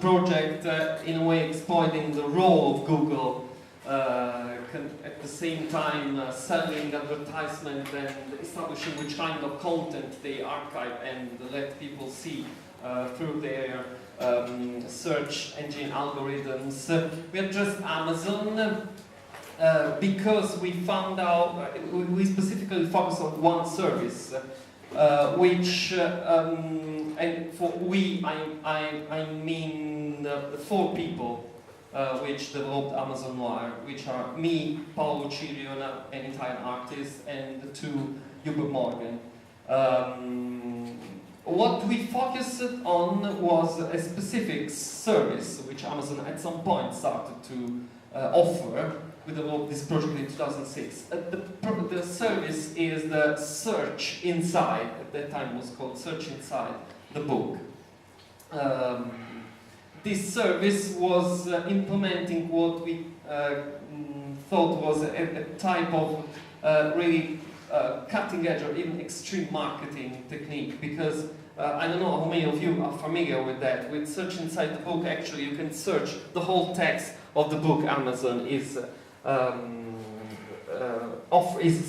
project in a way exploiting the role of Google, at the same time selling advertisement and establishing which kind of content they archive and let people see through their search engine algorithms. We addressed Amazon because we found out, we specifically focus on one service, which, and for we, I mean 4 people which developed Amazon Wire, which are me, Paolo Cirio, an Italian artist, and 2 Hubert Morgan. What we focused on was a specific service which Amazon at some point started to offer. We developed this project in 2006. The service is the search inside, at that time it was called search inside the book. This service was implementing what we thought was a type of really cutting edge or even extreme marketing technique, because I don't know how many of you are familiar with that. With search inside the book, actually you can search the whole text of the book Amazon is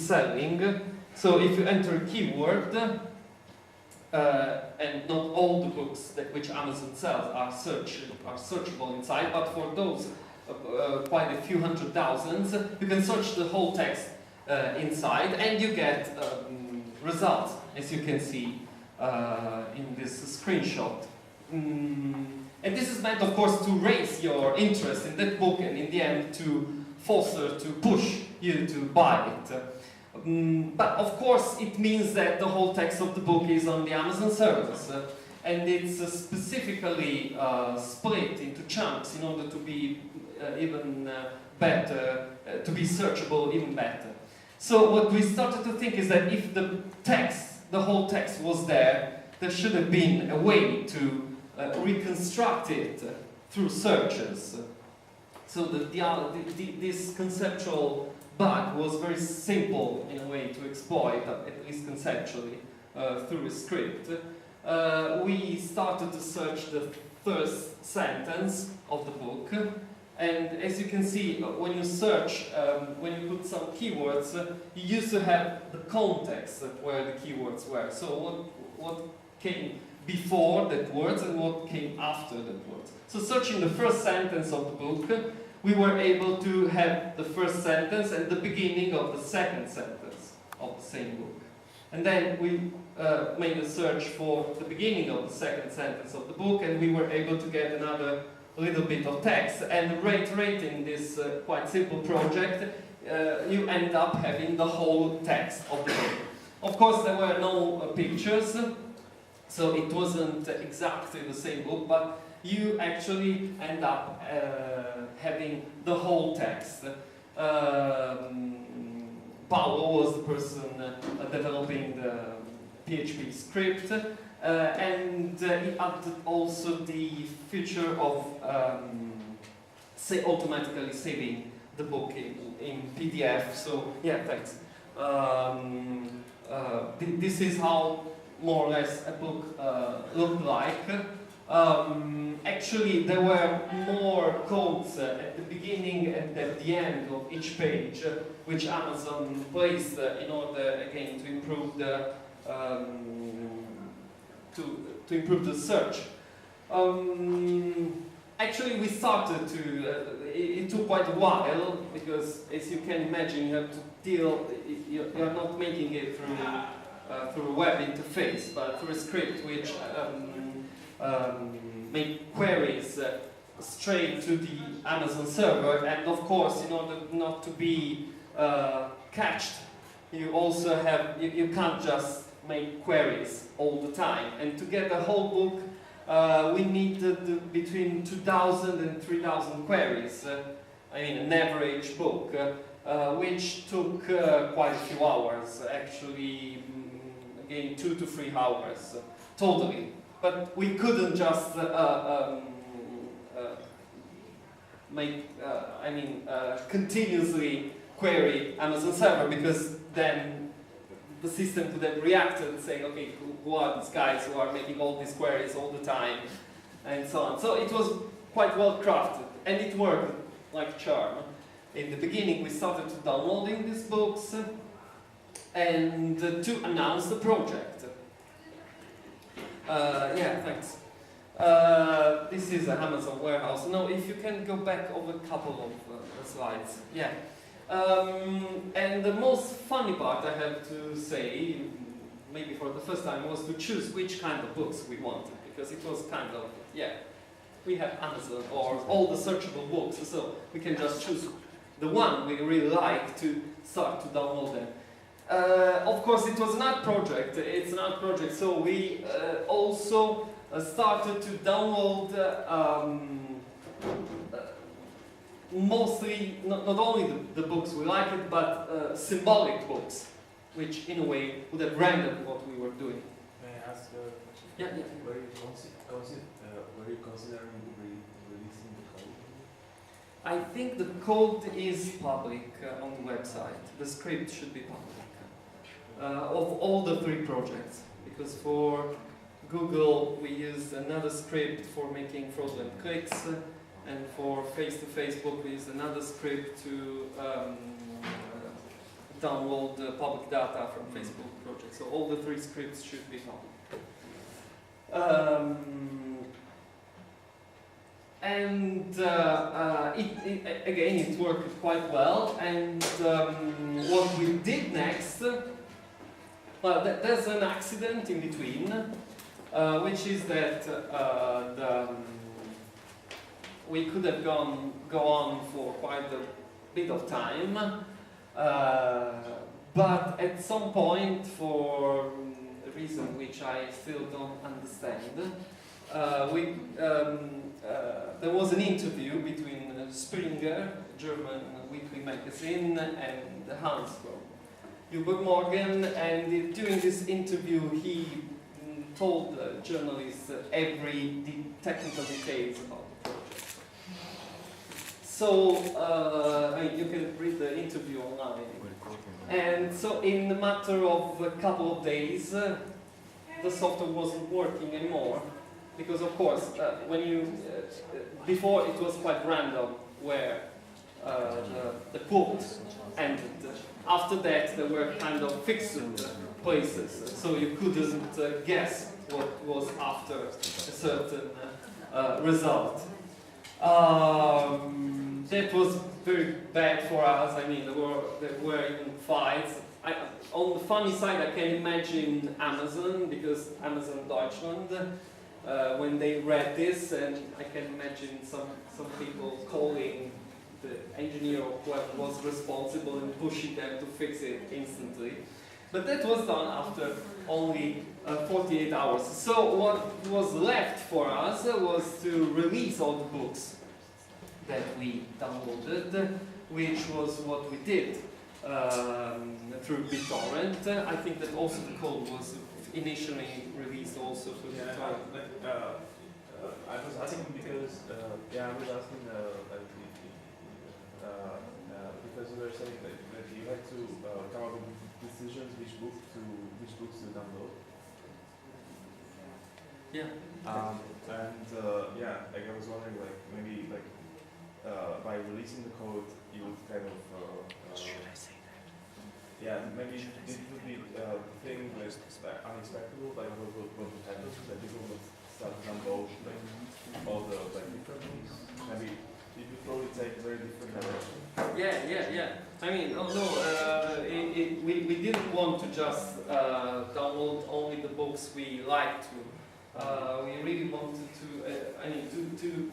selling. So if you enter a keyword, and not all the books which Amazon sells are searchable inside, but for those quite a few hundred thousands, you can search the whole text inside, and you get results, as you can see in this screenshot. And this is meant, of course, to raise your interest in that book, and in the end to foster, to push you to buy it. But of course it means that the whole text of the book is on the Amazon service, and it's specifically split into chunks in order to be even better, to be searchable even better. So what we started to think is that if the text, the whole text was there, there should have been a way to reconstruct it through searches. So this conceptual bug was very simple in a way to exploit, at least conceptually, through a script. We started to search the first sentence of the book, and as you can see, when you search, when you put some keywords, you used to have the context where the keywords were. So what came before that words and what came after that words. So searching the first sentence of the book, we were able to have the first sentence and the beginning of the second sentence of the same book. And then we made a search for the beginning of the second sentence of the book, and we were able to get another little bit of text. And rating this quite simple project, you end up having the whole text of the book. Of course, there were no pictures, so it wasn't exactly the same book, but you actually end up having the whole text. Paolo was the person developing the PHP script, and he added also the feature of automatically saving the book in PDF. So yeah, thanks. This is how more or less a book looked like. Actually, there were more codes at the beginning and at the end of each page, which Amazon placed in order again to improve the to improve the search. Actually, we started to. It took quite a while because, as you can imagine, you have to deal. You're not making it through a web interface, but through a script which make queries straight to the Amazon server, and of course, in order not to be cached, you also have you can't just make queries all the time. And to get a whole book, we needed between 2,000 and 3,000 queries. I mean, an average book, which took quite a few hours. Actually, again, 2 to 3 hours totally. But we couldn't just continuously query Amazon server, because then the system could have reacted and saying, okay, who are these guys who are making all these queries all the time? and so on. So it was quite well crafted, and it worked like charm. In the beginning we started to downloading these books and to announce the project. Yeah, thanks. This is an Amazon warehouse. No, if you can go back over a couple of slides. Yeah. And the most funny part, I have to say, maybe for the first time, was to choose which kind of books we wanted, because it was kind of, yeah, we have Amazon or all the searchable books, so we can just choose the one we really like to start to download them. Of course, it was an art project. It's an art project, so we also started to download mostly, not only the books we liked, but symbolic books, which in a way would have rendered what we were doing. May I ask a question? Yeah, yeah. Were you considering releasing the code? I think the code is public on the website. The script should be public of all the 3 projects, because for Google we used another script for making fraudulent clicks, and for Facebook we used another script to download public data from Facebook projects. So all the 3 scripts should be public. Again, it worked quite well. And what we did next, well, there's an accident in between, which is that we could have go on for quite a bit of time, but at some point, for a reason which I still don't understand, there was an interview between Springer, a German weekly magazine, and Hans from Morgan, and during this interview he told the journalists every technical details about the project. So, I mean, you can read the interview online. And so in a matter of a couple of days, the software wasn't working anymore. Because of course, when you, before it was quite random where the quote ended. After that, there were kind of fixed places, so you couldn't guess what was after a certain result. That was very bad for us. I mean, there were even fights. On the funny side, I can imagine Amazon, because Amazon Deutschland, when they read this, and I can imagine some people calling the engineer or whoever was responsible and pushing them to fix it instantly. But that was done after only 48 hours. So what was left for us was to release all the books that we downloaded, which was what we did through BitTorrent. I think that also the code was initially released also for BitTorrent. I was asking because I was asking because you were saying that you had to come up with decisions which books to download. Yeah. Like I was wondering, like maybe like by releasing the code, you would kind of should I say that? Yeah, maybe this would be the thing that's unexpected, like what would happen, that people would start to download like all the different things. Maybe it would probably take a very different direction. Yeah. I mean, we didn't want to just download only the books we liked to. We really wanted to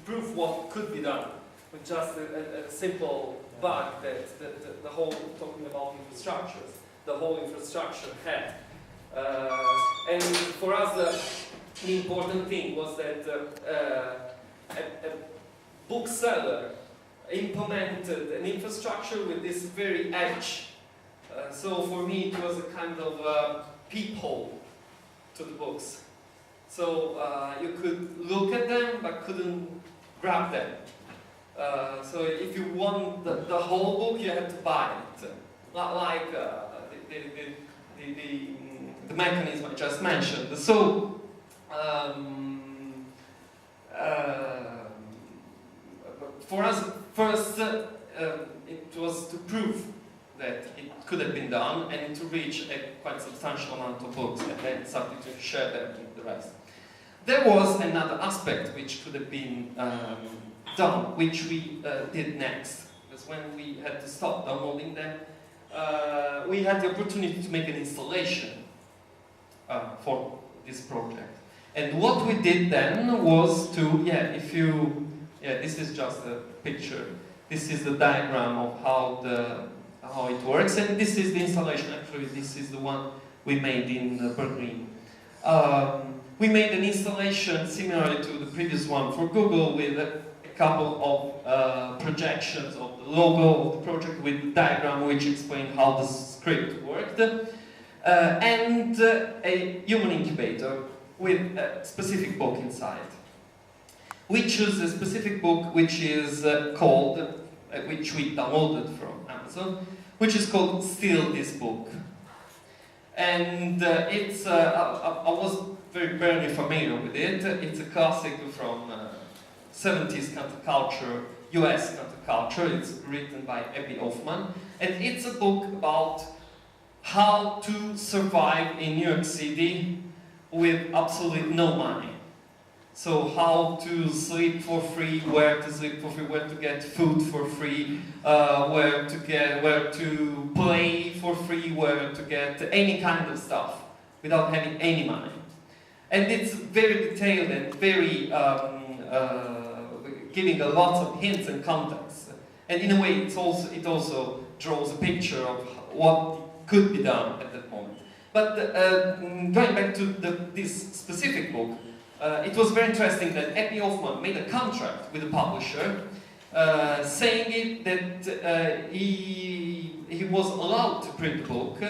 prove what could be done with just a simple bug that the whole, talking about infrastructures, the whole infrastructure had. And for us, the important thing was that a bookseller implemented an infrastructure with this very edge. So for me it was a kind of peephole to the books. So you could look at them but couldn't grab them. So if you want the whole book, you had to buy it. Not like the mechanism I just mentioned. So for us, first, it was to prove that it could have been done and to reach a quite substantial amount of books and then started to share them with the rest. There was another aspect which could have been done, which we did next. Because when we had to stop downloading them, we had the opportunity to make an installation for this project. And what we did then was to, this is just a picture. This is the diagram of how it works, and this is the installation. Actually, this is the one we made in Berlin. We made an installation similar to the previous one for Google with a couple of projections of the logo of the project with the diagram which explained how the script worked, and a human incubator with a specific book inside. We choose a specific book which is called, which we downloaded from Amazon, which is called Steal This Book. And it's, I was very familiar with it. It's a classic from 70s counterculture, US counterculture. It's written by Abby Hoffman. And it's a book about how to survive in New York City with absolutely no money. So how to sleep for free, where to sleep for free, where to get food for free, where to play for free, where to get any kind of stuff without having any money. And it's very detailed and very giving a lot of hints and context. And in a way, it also draws a picture of what could be done at that moment. But going back to this specific book, it was very interesting that Abby Hoffman made a contract with the publisher saying it that he was allowed to print the book.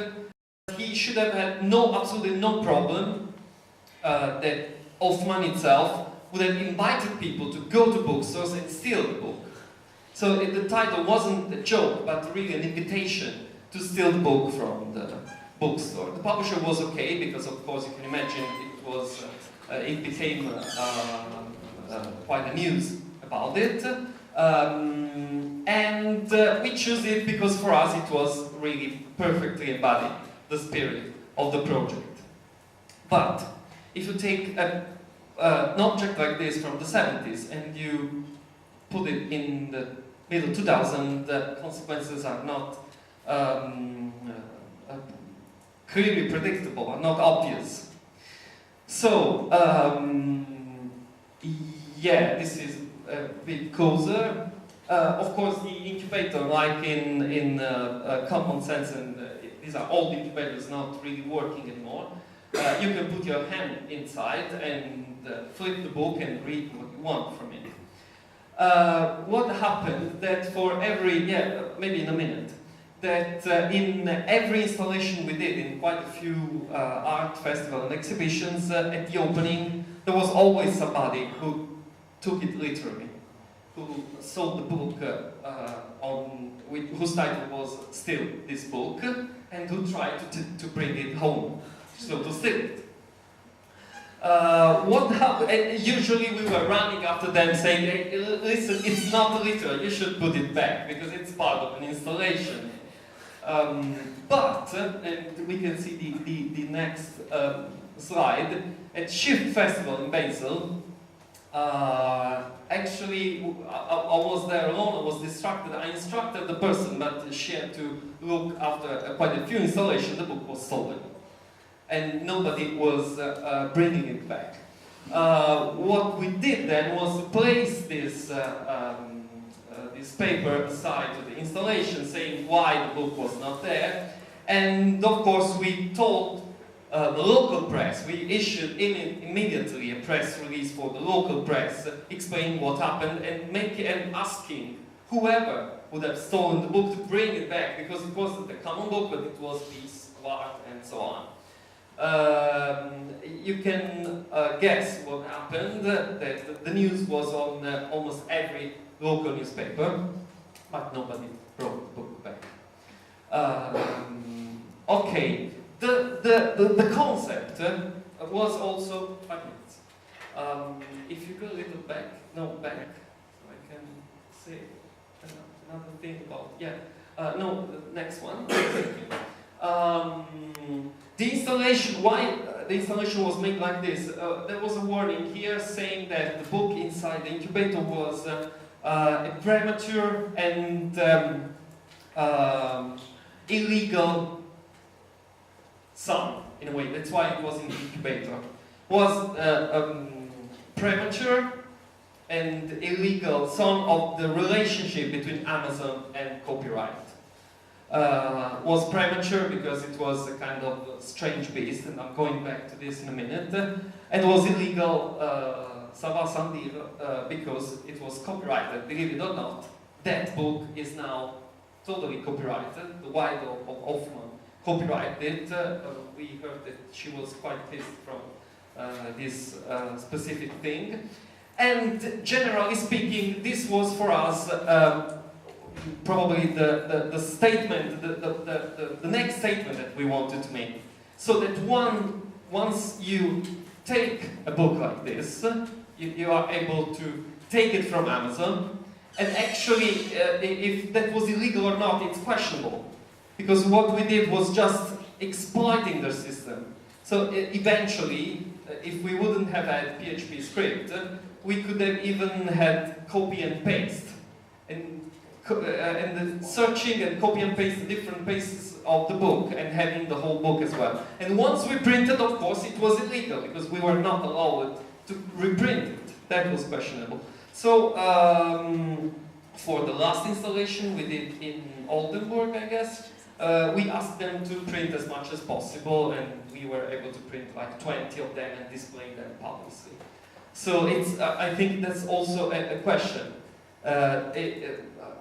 He should have had absolutely no problem that Hoffman itself would have invited people to go to bookstores and steal the book. So the title wasn't a joke, but really an invitation to steal the book from the bookstore. The publisher was okay, because of course you can imagine it became quite a news about it. And we chose it because for us it was really perfectly embodied the spirit of the project. But if you take an object like this from the 70s and you put it in the middle 2000s, the consequences are not clearly predictable, are not obvious. So, this is a bit closer. Of course, the incubator, like in Common Sense, and these are old incubators not really working anymore. You can put your hand inside and flip the book and read what you want from it. What happened that for every, maybe in a minute, that in every installation we did, in quite a few art festivals and exhibitions, at the opening, there was always somebody who took it literally, who sold the book whose title was Steal This Book, and who tried to bring it home, so to steal it. What happened? And usually we were running after them saying, hey, listen, it's not literal, you should put it back, because it's part of an installation. But, and we can see the next slide, at Shift Festival in Basel, actually, I was there alone, I was distracted, I instructed the person, but she had to look after quite a few installations, the book was stolen. And nobody was bringing it back. What we did then was to place this paper aside to the installation, saying why the book was not there. And of course we told the local press, we issued immediately a press release for the local press, explaining what happened and asking whoever would have stolen the book to bring it back, because it wasn't a common book, but it was a piece of art and so on. You can guess what happened, that the news was on almost every local newspaper, but nobody brought the book back. Okay, the concept was also 5 minutes. If you go a little back, so I can say another thing about, no, the next one. Thank you. The installation, why the installation was made like this? There was a warning here saying that the book inside the incubator was a premature and illegal son, in a way. That's why it was in the incubator. Was premature and illegal son of the relationship between Amazon and copyright. Was premature because it was a kind of strange beast, and I'm going back to this in a minute, and was illegal, because it was copyrighted. Believe it or not, that book is now totally copyrighted. The wife of Hoffman copyrighted it. We heard that she was quite pissed from this specific thing. And generally speaking, this was for us probably the statement, the next statement that we wanted to make. So that once you take a book like this, you are able to take it from Amazon, and actually, if that was illegal or not, it's questionable. Because what we did was just exploiting their system. So eventually, if we wouldn't have had PHP script, we could have even had copy and paste. And searching and copy and paste the different pages of the book and having the whole book as well. And once we printed, of course, it was illegal because we were not allowed to reprint it. That was questionable. So for the last installation we did in Oldenburg, I guess, we asked them to print as much as possible, and we were able to print like 20 of them and display them publicly. So it's, I think that's also a question.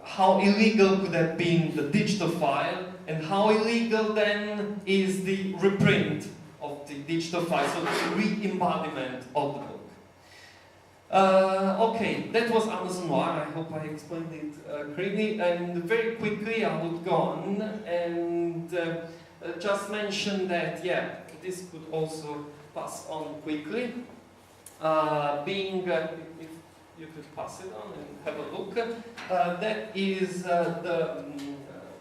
How illegal could have been the digital file, and how illegal then is the reprint of the digital file, so the re-embodiment of the book. Okay, that was Amazon Noir. I hope I explained it correctly, and very quickly I would go on and just mention that, yeah, this could also pass on quickly. If you could pass it on and have a look. That is the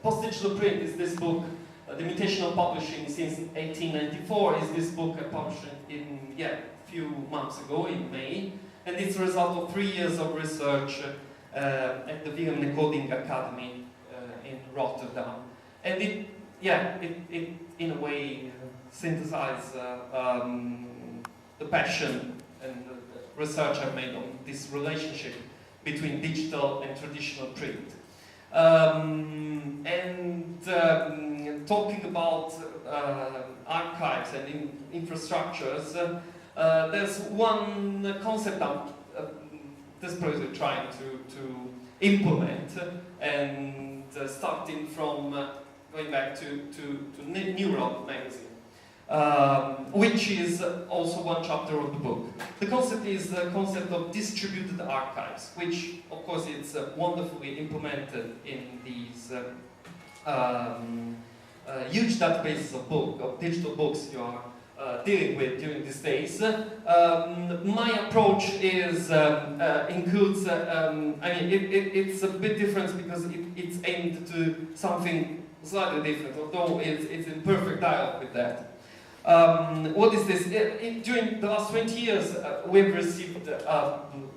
post-digital print is this book, The Mutation of Publishing since 1894 is this book I published in, a few months ago in May. And it's a result of 3 years of research at the Wilhelm Coding Academy in Rotterdam. And it in a way synthesizes the passion and the research I've made on this relationship between digital and traditional print. Talking about archives and infrastructures, there's one concept I'm desperately trying to implement, and starting from going back to Neural magazine. Which is also one chapter of the book. The concept is the concept of distributed archives, which of course is wonderfully implemented in these huge databases of digital books you are dealing with during these days. My approach is includes, it's a bit different because it's aimed to something slightly different, although it's in perfect dialogue with that. What is this? During the last 20 years, we've received,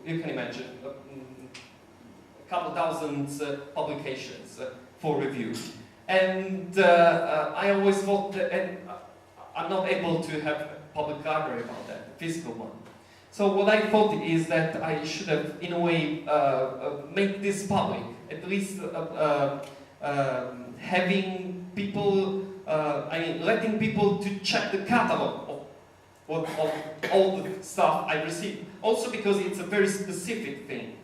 you can imagine, a couple thousand publications for review. And I always thought that, and I'm not able to have a public library about that, a physical one. So what I thought is that I should have, in a way, make this public, at least having people, letting people to check the catalog of all the stuff I received. Also because it's a very specific thing.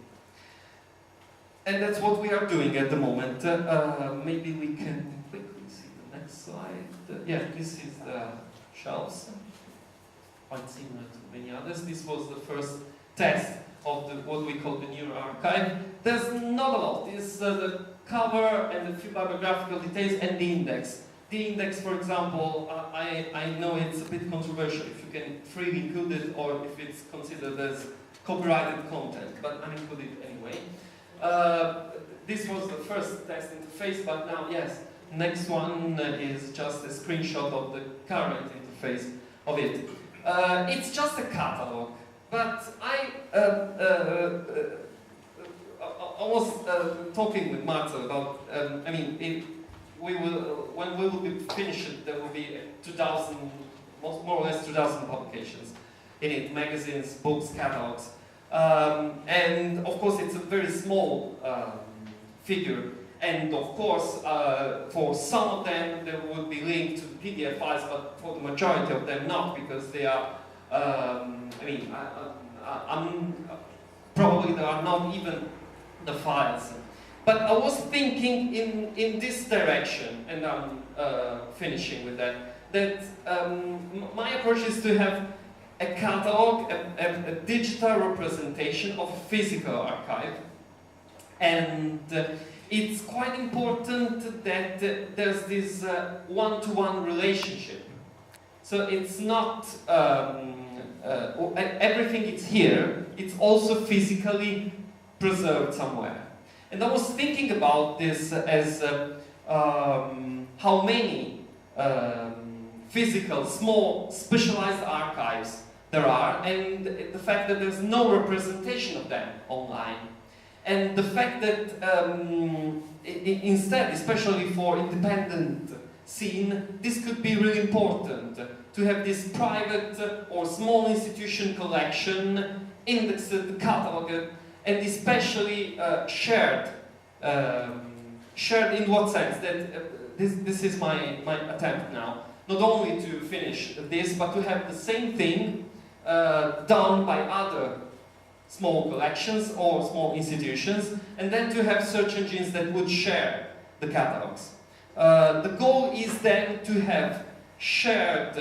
And that's what we are doing at the moment. Maybe we can quickly see the next slide. This is the shelves. Quite similar to many others. This was the first test of what we call the Neural Archive. There's not a lot. It's the cover and a few bibliographical details and the index. The index, for example, I know it's a bit controversial if you can freely include it or if it's considered as copyrighted content, but I'm included anyway. this was the first text interface, but now, yes, next one is just a screenshot of the current interface of it. It's just a catalog, but I was talking with Marta about, I mean, when we will be finished, there will be 2,000, more or less 2,000 publications in it, magazines, books, catalogs. And of course it's a very small figure, and of course for some of them there would be linked to the PDF files, but for the majority of them not, because they are, probably there are not even the files. But I was thinking in this direction, and I'm finishing with that, my approach is to have a catalog, a digital representation of a physical archive. And it's quite important that there's this one-to-one relationship. So it's not, everything is here, it's also physically preserved somewhere. And I was thinking about this as how many physical, small, specialized archives there are, and the fact that there's no representation of them online. And the fact that instead, especially for independent scene, this could be really important, to have this private or small institution collection, indexed, cataloged, and especially shared. Shared in what sense? That this is my attempt now. Not only to finish this, but to have the same thing done by other small collections or small institutions, and then to have search engines that would share the catalogs. The goal is then to have shared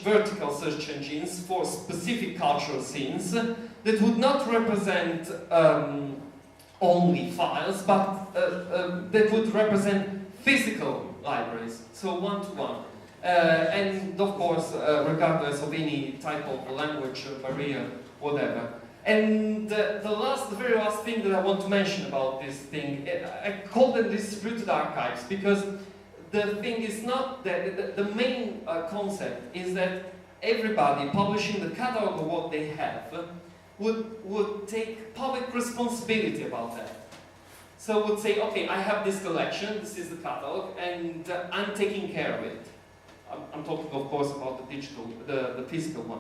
vertical search engines for specific cultural scenes that would not represent only files, but that would represent physical libraries, so one-to-one. And of course, regardless of any type of language barrier, whatever. And the very last thing that I want to mention about this thing, I call them distributed archives, because the thing is not that the main concept is that everybody publishing the catalog of what they have would take public responsibility about that. So would say, okay, I have this collection, this is the catalog, and I'm taking care of it. I'm talking, of course, about the digital, the physical one.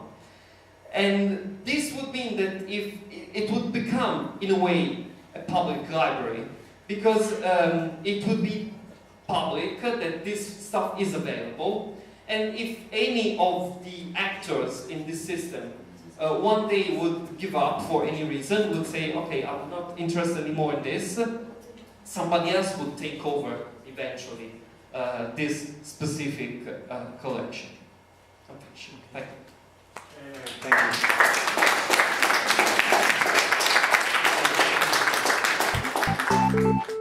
And this would mean that if it would become, in a way, a public library, because it would be public, that this stuff is available, and if any of the actors in this system one day would give up for any reason, would say, okay, I'm not interested anymore in this, somebody else would take over eventually this specific collection. Thank you. Thank you.